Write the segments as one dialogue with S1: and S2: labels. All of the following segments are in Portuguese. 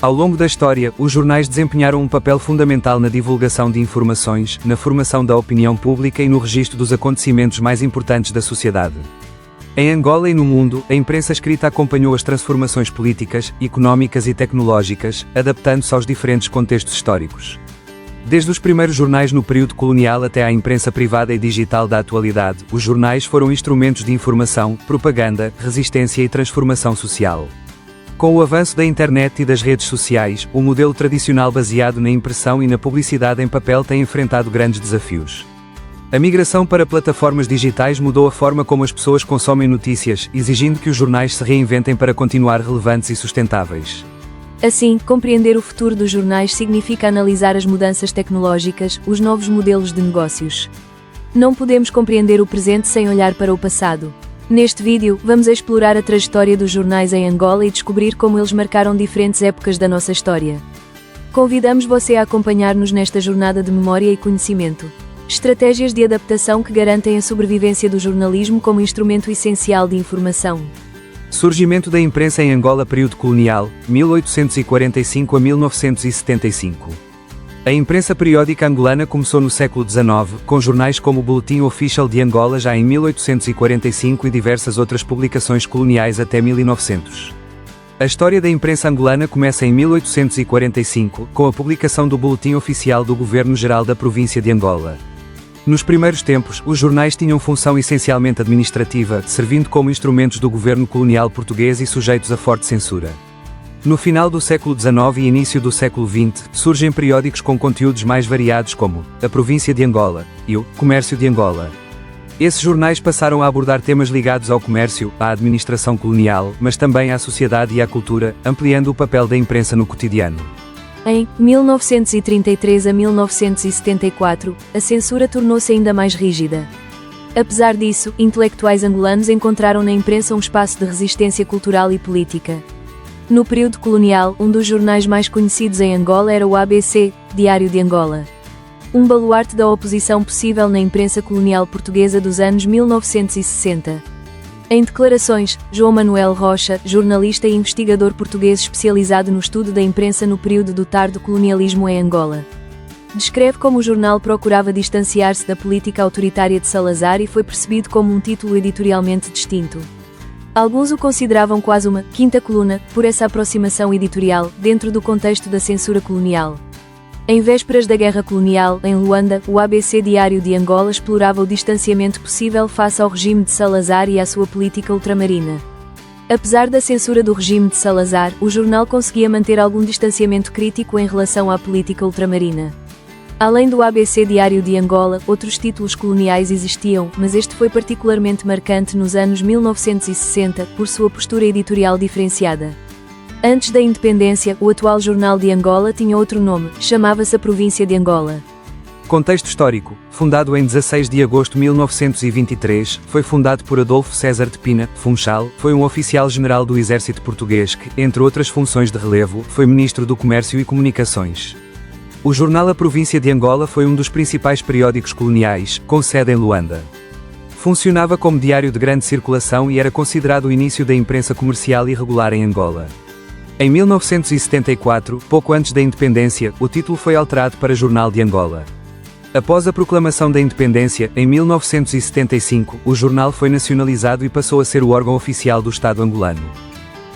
S1: Ao longo da história, os jornais desempenharam um papel fundamental na divulgação de informações, na formação da opinião pública e no registro dos acontecimentos mais importantes da sociedade. Em Angola e no mundo, a imprensa escrita acompanhou as transformações políticas, económicas e tecnológicas, adaptando-se aos diferentes contextos históricos. Desde os primeiros jornais no período colonial até à imprensa privada e digital da atualidade, os jornais foram instrumentos de informação, propaganda, resistência e transformação social. Com o avanço da internet e das redes sociais, o modelo tradicional baseado na impressão e na publicidade em papel tem enfrentado grandes desafios. A migração para plataformas digitais mudou a forma como as pessoas consomem notícias, exigindo que os jornais se reinventem para continuar relevantes e sustentáveis.
S2: Assim, compreender o futuro dos jornais significa analisar as mudanças tecnológicas, os novos modelos de negócios. Não podemos compreender o presente sem olhar para o passado. Neste vídeo, vamos explorar a trajetória dos jornais em Angola e descobrir como eles marcaram diferentes épocas da nossa história. Convidamos você a acompanhar-nos nesta jornada de memória e conhecimento. Estratégias de adaptação que garantem a sobrevivência do jornalismo como instrumento essencial de informação.
S1: Surgimento da imprensa em Angola período colonial, 1845 a 1975. A imprensa periódica angolana começou no século XIX, com jornais como o Boletim Official de Angola já em 1845 e diversas outras publicações coloniais até 1900. A história da imprensa angolana começa em 1845, com a publicação do Boletim Oficial do Governo-Geral da Província de Angola. Nos primeiros tempos, os jornais tinham função essencialmente administrativa, servindo como instrumentos do governo colonial português e sujeitos a forte censura. No final do século XIX e início do século XX, surgem periódicos com conteúdos mais variados como A Província de Angola e o Comércio de Angola. Esses jornais passaram a abordar temas ligados ao comércio, à administração colonial, mas também à sociedade e à cultura, ampliando o papel da imprensa no cotidiano.
S2: Em 1933 a 1974, a censura tornou-se ainda mais rígida. Apesar disso, intelectuais angolanos encontraram na imprensa um espaço de resistência cultural e política. No período colonial, um dos jornais mais conhecidos em Angola era o ABC, Diário de Angola. Um baluarte da oposição possível na imprensa colonial portuguesa dos anos 1960. Em declarações, João Manuel Rocha, jornalista e investigador português especializado no estudo da imprensa no período do tardo colonialismo em Angola, descreve como o jornal procurava distanciar-se da política autoritária de Salazar e foi percebido como um título editorialmente distinto. Alguns o consideravam quase uma quinta coluna, por essa aproximação editorial, dentro do contexto da censura colonial. Em vésperas da Guerra Colonial, em Luanda, o ABC Diário de Angola explorava o distanciamento possível face ao regime de Salazar e à sua política ultramarina. Apesar da censura do regime de Salazar, o jornal conseguia manter algum distanciamento crítico em relação à política ultramarina. Além do ABC Diário de Angola, outros títulos coloniais existiam, mas este foi particularmente marcante nos anos 1960, por sua postura editorial diferenciada. Antes da independência, o atual Jornal de Angola tinha outro nome, chamava-se a Província de Angola.
S1: Contexto histórico. Fundado em 16 de agosto de 1923, foi fundado por Adolfo César de Pina, Funchal, foi um oficial-general do Exército Português que, entre outras funções de relevo, foi Ministro do Comércio e Comunicações. O jornal A Província de Angola foi um dos principais periódicos coloniais, com sede em Luanda. Funcionava como diário de grande circulação e era considerado o início da imprensa comercial e regular em Angola. Em 1974, pouco antes da independência, o título foi alterado para Jornal de Angola. Após a proclamação da independência, em 1975, o jornal foi nacionalizado e passou a ser o órgão oficial do Estado angolano.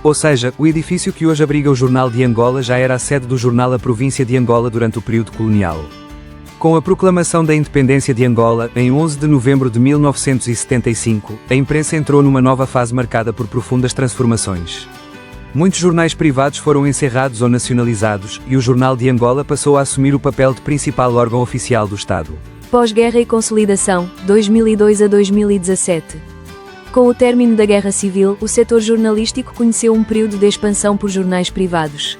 S1: Ou seja, o edifício que hoje abriga o Jornal de Angola já era a sede do jornal A Província de Angola durante o período colonial. Com a proclamação da independência de Angola, em 11 de novembro de 1975, a imprensa entrou numa nova fase marcada por profundas transformações. Muitos jornais privados foram encerrados ou nacionalizados, e o Jornal de Angola passou a assumir o papel de principal órgão oficial do Estado.
S2: Pós-guerra e consolidação, 2002 a 2017. Com o término da Guerra Civil, o setor jornalístico conheceu um período de expansão por jornais privados.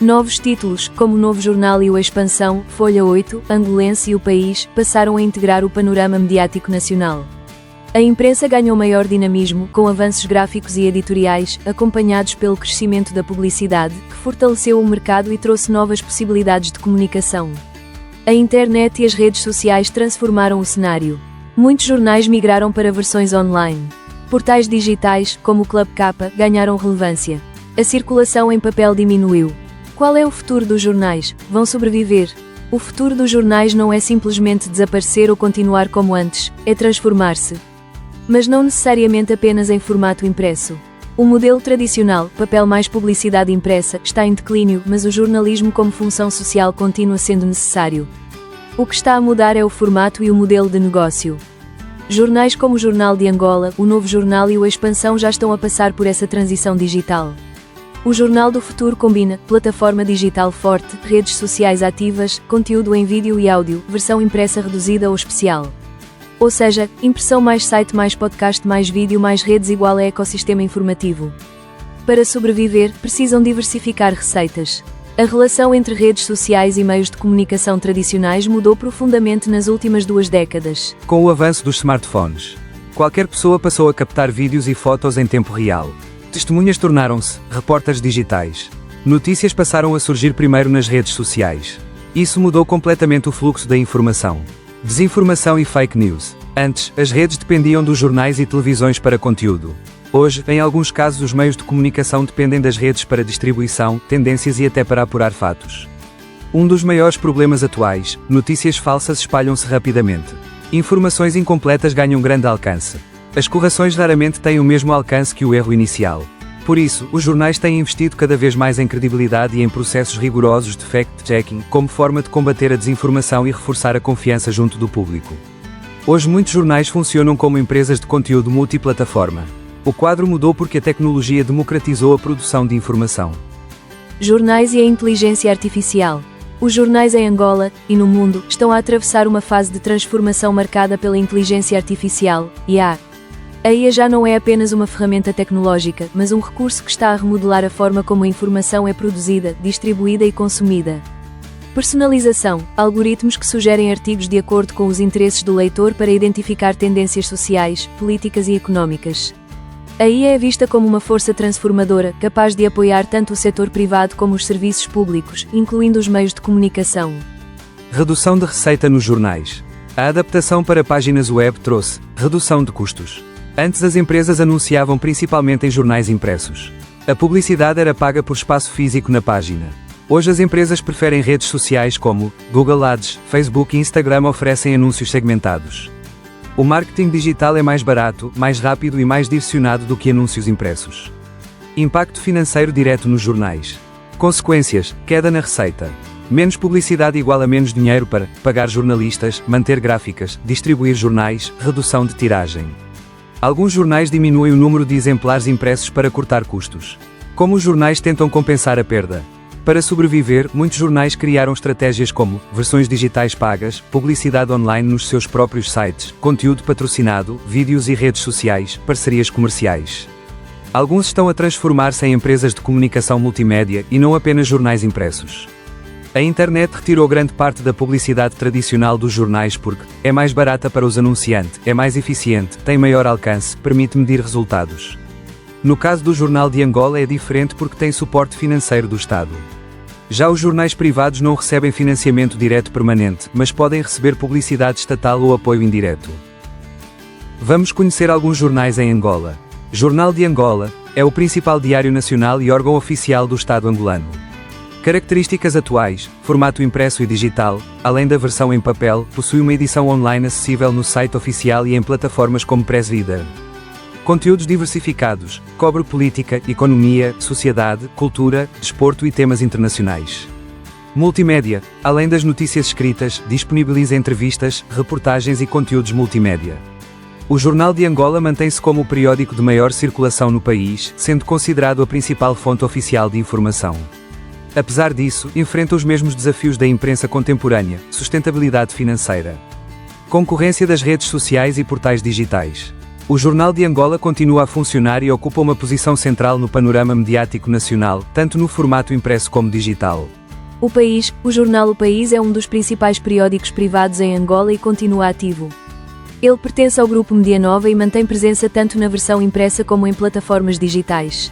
S2: Novos títulos, como o Novo Jornal e o Expansão, Folha 8, Angolense e O País, passaram a integrar o panorama mediático nacional. A imprensa ganhou maior dinamismo, com avanços gráficos e editoriais, acompanhados pelo crescimento da publicidade, que fortaleceu o mercado e trouxe novas possibilidades de comunicação. A internet e as redes sociais transformaram o cenário. Muitos jornais migraram para versões online. Portais digitais, como o Club K, ganharam relevância. A circulação em papel diminuiu. Qual é o futuro dos jornais? Vão sobreviver? O futuro dos jornais não é simplesmente desaparecer ou continuar como antes, é transformar-se. Mas não necessariamente apenas em formato impresso. O modelo tradicional, papel mais publicidade impressa, está em declínio, mas o jornalismo como função social continua sendo necessário. O que está a mudar é o formato e o modelo de negócio. Jornais como o Jornal de Angola, o Novo Jornal e o Expansão já estão a passar por essa transição digital. O Jornal do Futuro combina plataforma digital forte, redes sociais ativas, conteúdo em vídeo e áudio, versão impressa reduzida ou especial. Ou seja, impressão mais site mais podcast mais vídeo mais redes igual a ecossistema informativo. Para sobreviver, precisam diversificar receitas. A relação entre redes sociais e meios de comunicação tradicionais mudou profundamente nas últimas 2 décadas.
S1: Com o avanço dos smartphones, qualquer pessoa passou a captar vídeos e fotos em tempo real. Testemunhas tornaram-se repórteres digitais. Notícias passaram a surgir primeiro nas redes sociais. Isso mudou completamente o fluxo da informação. Desinformação e fake news. Antes, as redes dependiam dos jornais e televisões para conteúdo. Hoje, em alguns casos, os meios de comunicação dependem das redes para distribuição, tendências e até para apurar fatos. Um dos maiores problemas atuais: notícias falsas espalham-se rapidamente. Informações incompletas ganham grande alcance. As correções raramente têm o mesmo alcance que o erro inicial. Por isso, os jornais têm investido cada vez mais em credibilidade e em processos rigorosos de fact-checking, como forma de combater a desinformação e reforçar a confiança junto do público. Hoje muitos jornais funcionam como empresas de conteúdo multiplataforma. O quadro mudou porque a tecnologia democratizou a produção de informação.
S2: Jornais e a inteligência artificial. Os jornais em Angola, e no mundo, estão a atravessar uma fase de transformação marcada pela inteligência artificial, IA. A IA já não é apenas uma ferramenta tecnológica, mas um recurso que está a remodelar a forma como a informação é produzida, distribuída e consumida. Personalização, algoritmos que sugerem artigos de acordo com os interesses do leitor para identificar tendências sociais, políticas e económicas. A IA é vista como uma força transformadora, capaz de apoiar tanto o setor privado como os serviços públicos, incluindo os meios de comunicação.
S1: Redução de receita nos jornais. A adaptação para páginas web trouxe redução de custos. Antes as empresas anunciavam principalmente em jornais impressos. A publicidade era paga por espaço físico na página. Hoje as empresas preferem redes sociais como Google Ads, Facebook e Instagram oferecem anúncios segmentados. O marketing digital é mais barato, mais rápido e mais direcionado do que anúncios impressos. Impacto financeiro direto nos jornais. Consequências: queda na receita. Menos publicidade igual a menos dinheiro para pagar jornalistas, manter gráficas, distribuir jornais, redução de tiragem. Alguns jornais diminuem o número de exemplares impressos para cortar custos. Como os jornais tentam compensar a perda? Para sobreviver, muitos jornais criaram estratégias como versões digitais pagas, publicidade online nos seus próprios sites, conteúdo patrocinado, vídeos e redes sociais, parcerias comerciais. Alguns estão a transformar-se em empresas de comunicação multimédia e não apenas jornais impressos. A internet retirou grande parte da publicidade tradicional dos jornais porque é mais barata para os anunciantes, é mais eficiente, tem maior alcance, permite medir resultados. No caso do Jornal de Angola é diferente porque tem suporte financeiro do Estado. Já os jornais privados não recebem financiamento direto permanente, mas podem receber publicidade estatal ou apoio indireto. Vamos conhecer alguns jornais em Angola. Jornal de Angola é o principal diário nacional e órgão oficial do Estado angolano. Características atuais: formato impresso e digital, além da versão em papel, possui uma edição online acessível no site oficial e em plataformas como Press Reader. Conteúdos diversificados, cobre política, economia, sociedade, cultura, desporto e temas internacionais. Multimédia, além das notícias escritas, disponibiliza entrevistas, reportagens e conteúdos multimédia. O Jornal de Angola mantém-se como o periódico de maior circulação no país, sendo considerado a principal fonte oficial de informação. Apesar disso, enfrenta os mesmos desafios da imprensa contemporânea: sustentabilidade financeira, concorrência das redes sociais e portais digitais. O Jornal de Angola continua a funcionar e ocupa uma posição central no panorama mediático nacional, tanto no formato impresso como digital.
S2: O jornal O País é um dos principais periódicos privados em Angola e continua ativo. Ele pertence ao Grupo Medianova e mantém presença tanto na versão impressa como em plataformas digitais.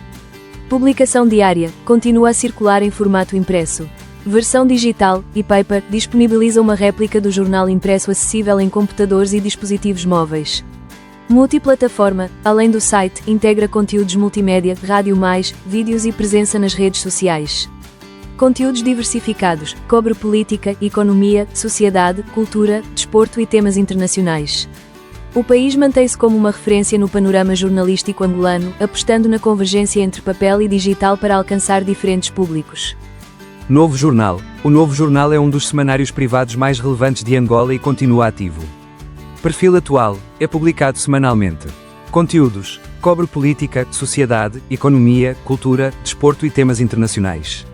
S2: Publicação diária, continua a circular em formato impresso. Versão digital, e-paper, disponibiliza uma réplica do jornal impresso acessível em computadores e dispositivos móveis. Multiplataforma, além do site, integra conteúdos multimédia, rádio mais, vídeos e presença nas redes sociais. Conteúdos diversificados, cobre política, economia, sociedade, cultura, desporto e temas internacionais. O país mantém-se como uma referência no panorama jornalístico angolano, apostando na convergência entre papel e digital para alcançar diferentes públicos.
S1: Novo Jornal. O Novo Jornal é um dos semanários privados mais relevantes de Angola e continua ativo. Perfil atual. É publicado semanalmente. Conteúdos. Cobre política, sociedade, economia, cultura, desporto e temas internacionais.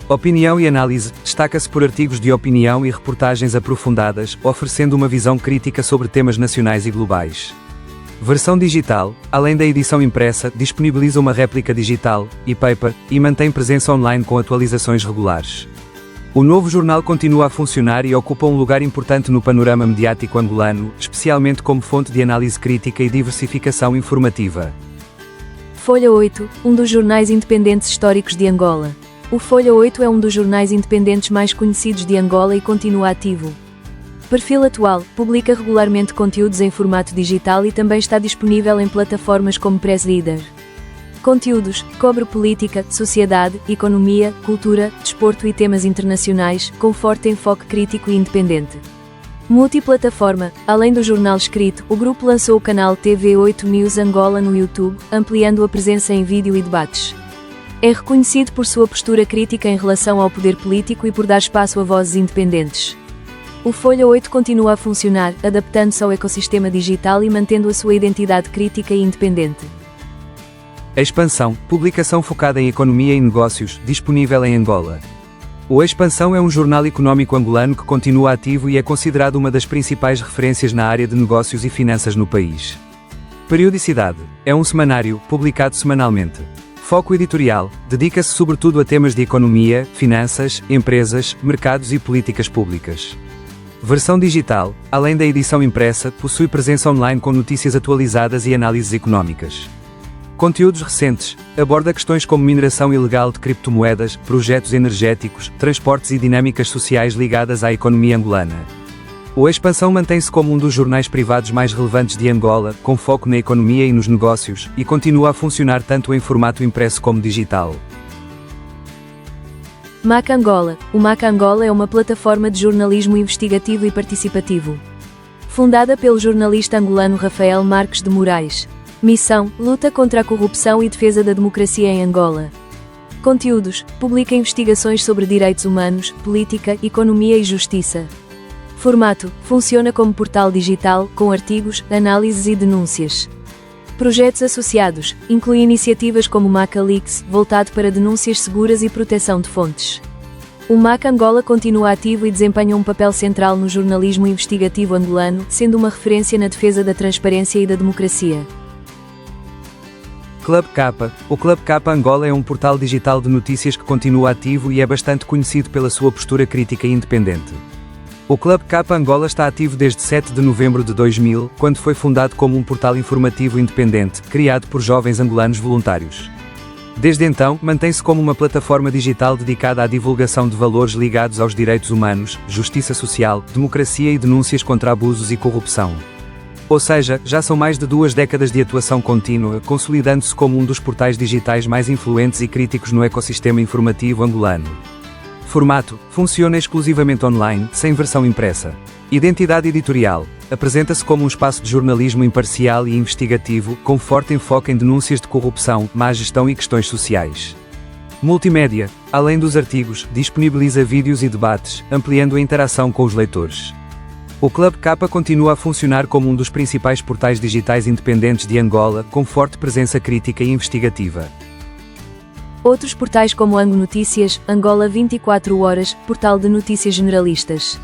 S1: Opinião e análise. Destaca-se por artigos de opinião e reportagens aprofundadas, oferecendo uma visão crítica sobre temas nacionais e globais. Versão digital. Além da edição impressa, disponibiliza uma réplica digital, e-paper, e mantém presença online com atualizações regulares. O Novo Jornal continua a funcionar e ocupa um lugar importante no panorama mediático angolano, especialmente como fonte de análise crítica e diversificação informativa.
S2: Folha 8, um dos jornais independentes históricos de Angola. O Folha 8 é um dos jornais independentes mais conhecidos de Angola e continua ativo. Perfil atual, publica regularmente conteúdos em formato digital e também está disponível em plataformas como Press Reader. Conteúdos, cobre política, sociedade, economia, cultura, desporto e temas internacionais, com forte enfoque crítico e independente. Multiplataforma. Além do jornal escrito, o grupo lançou o canal TV8 News Angola no YouTube, ampliando a presença em vídeo e debates. É reconhecido por sua postura crítica em relação ao poder político e por dar espaço a vozes independentes. O Folha 8 continua a funcionar, adaptando-se ao ecossistema digital e mantendo a sua identidade crítica e independente.
S1: Expansão, publicação focada em economia e negócios, disponível em Angola. O Expansão é um jornal económico angolano que continua ativo e é considerado uma das principais referências na área de negócios e finanças no país. Periodicidade. É um semanário, publicado semanalmente. Foco editorial. Dedica-se sobretudo a temas de economia, finanças, empresas, mercados e políticas públicas. Versão digital. Além da edição impressa, possui presença online com notícias atualizadas e análises económicas. Conteúdos recentes. Aborda questões como mineração ilegal de criptomoedas, projetos energéticos, transportes e dinâmicas sociais ligadas à economia angolana. O Expansão mantém-se como um dos jornais privados mais relevantes de Angola, com foco na economia e nos negócios, e continua a funcionar tanto em formato impresso como digital.
S2: MAC Angola. O MAC Angola é uma plataforma de jornalismo investigativo e participativo. Fundada pelo jornalista angolano Rafael Marques de Moraes. Missão: luta contra a corrupção e defesa da democracia em Angola. Conteúdos: publica investigações sobre direitos humanos, política, economia e justiça. Formato: funciona como portal digital, com artigos, análises e denúncias. Projetos associados: inclui iniciativas como o MAC Leaks, voltado para denúncias seguras e proteção de fontes. O MAC Angola continua ativo e desempenha um papel central no jornalismo investigativo angolano, sendo uma referência na defesa da transparência e da democracia.
S1: Club K. O Club K Angola é um portal digital de notícias que continua ativo e é bastante conhecido pela sua postura crítica e independente. O Club K Angola está ativo desde 7 de novembro de 2000, quando foi fundado como um portal informativo independente, criado por jovens angolanos voluntários. Desde então, mantém-se como uma plataforma digital dedicada à divulgação de valores ligados aos direitos humanos, justiça social, democracia e denúncias contra abusos e corrupção. Ou seja, já são mais de 2 décadas de atuação contínua, consolidando-se como um dos portais digitais mais influentes e críticos no ecossistema informativo angolano. Formato: funciona exclusivamente online, sem versão impressa. Identidade editorial: apresenta-se como um espaço de jornalismo imparcial e investigativo, com forte enfoque em denúncias de corrupção, má gestão e questões sociais. Multimédia: além dos artigos, disponibiliza vídeos e debates, ampliando a interação com os leitores. O Club K continua a funcionar como um dos principais portais digitais independentes de Angola, com forte presença crítica e investigativa.
S2: Outros portais como Ango Notícias, Angola 24 horas, portal de notícias generalistas.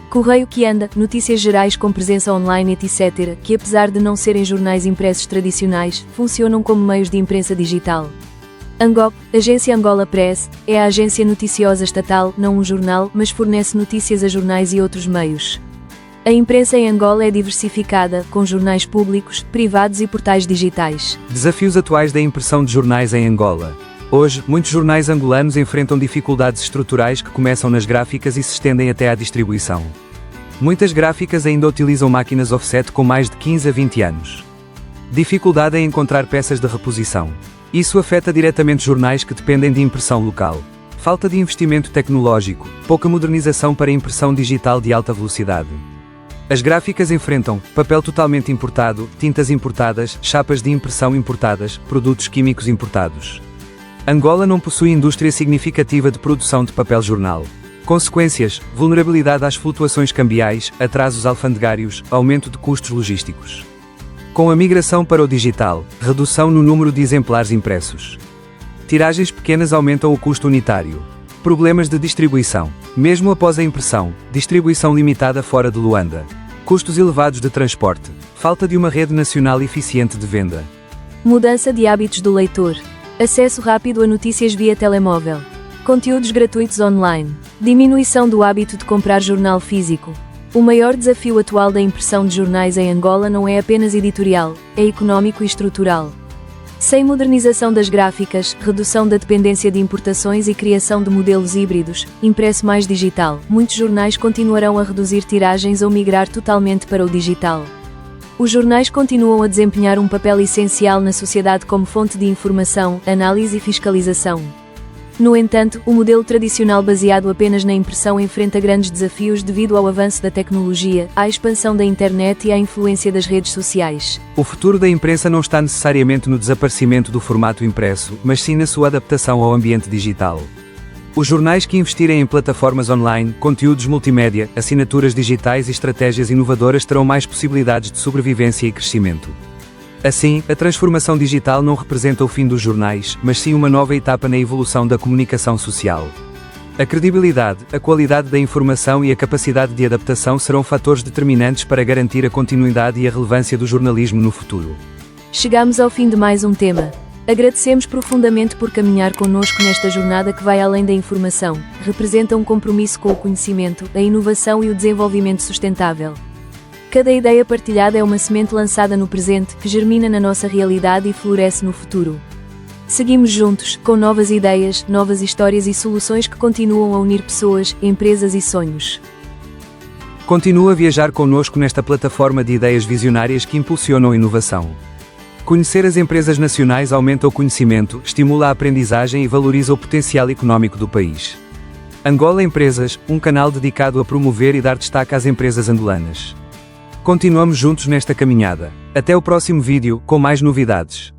S2: Correio que anda, notícias gerais com presença online etc., que apesar de não serem jornais impressos tradicionais, funcionam como meios de imprensa digital. Angop, Agência Angola Press, é a agência noticiosa estatal, não um jornal, mas fornece notícias a jornais e outros meios. A imprensa em Angola é diversificada, com jornais públicos, privados e portais digitais.
S1: Desafios atuais da impressão de jornais em Angola. Hoje, muitos jornais angolanos enfrentam dificuldades estruturais que começam nas gráficas e se estendem até à distribuição. Muitas gráficas ainda utilizam máquinas offset com mais de 15 a 20 anos. Dificuldade em encontrar peças de reposição. Isso afeta diretamente jornais que dependem de impressão local. Falta de investimento tecnológico, pouca modernização para impressão digital de alta velocidade. As gráficas enfrentam papel totalmente importado, tintas importadas, chapas de impressão importadas, produtos químicos importados. Angola não possui indústria significativa de produção de papel jornal. Consequências: vulnerabilidade às flutuações cambiais, atrasos alfandegários, aumento de custos logísticos. Com a migração para o digital, redução no número de exemplares impressos. Tiragens pequenas aumentam o custo unitário. Problemas de distribuição. Mesmo após a impressão, distribuição limitada fora de Luanda. Custos elevados de transporte. Falta de uma rede nacional eficiente de venda.
S2: Mudança de hábitos do leitor. Acesso rápido a notícias via telemóvel. Conteúdos gratuitos online. Diminuição do hábito de comprar jornal físico. O maior desafio atual da impressão de jornais em Angola não é apenas editorial, é econômico e estrutural. Sem modernização das gráficas, redução da dependência de importações e criação de modelos híbridos, impresso mais digital, muitos jornais continuarão a reduzir tiragens ou migrar totalmente para o digital. Os jornais continuam a desempenhar um papel essencial na sociedade como fonte de informação, análise e fiscalização. No entanto, o modelo tradicional baseado apenas na impressão enfrenta grandes desafios devido ao avanço da tecnologia, à expansão da internet e à influência das redes sociais.
S1: O futuro da imprensa não está necessariamente no desaparecimento do formato impresso, mas sim na sua adaptação ao ambiente digital. Os jornais que investirem em plataformas online, conteúdos multimédia, assinaturas digitais e estratégias inovadoras terão mais possibilidades de sobrevivência e crescimento. Assim, a transformação digital não representa o fim dos jornais, mas sim uma nova etapa na evolução da comunicação social. A credibilidade, a qualidade da informação e a capacidade de adaptação serão fatores determinantes para garantir a continuidade e a relevância do jornalismo no futuro.
S2: Chegamos ao fim de mais um tema. Agradecemos profundamente por caminhar connosco nesta jornada que vai além da informação, representa um compromisso com o conhecimento, a inovação e o desenvolvimento sustentável. Cada ideia partilhada é uma semente lançada no presente, que germina na nossa realidade e floresce no futuro. Seguimos juntos, com novas ideias, novas histórias e soluções que continuam a unir pessoas, empresas e sonhos.
S1: Continua a viajar connosco nesta plataforma de ideias visionárias que impulsionam a inovação. Conhecer as empresas nacionais aumenta o conhecimento, estimula a aprendizagem e valoriza o potencial econômico do país. Angola Empresas, um canal dedicado a promover e dar destaque às empresas angolanas. Continuamos juntos nesta caminhada. Até o próximo vídeo, com mais novidades.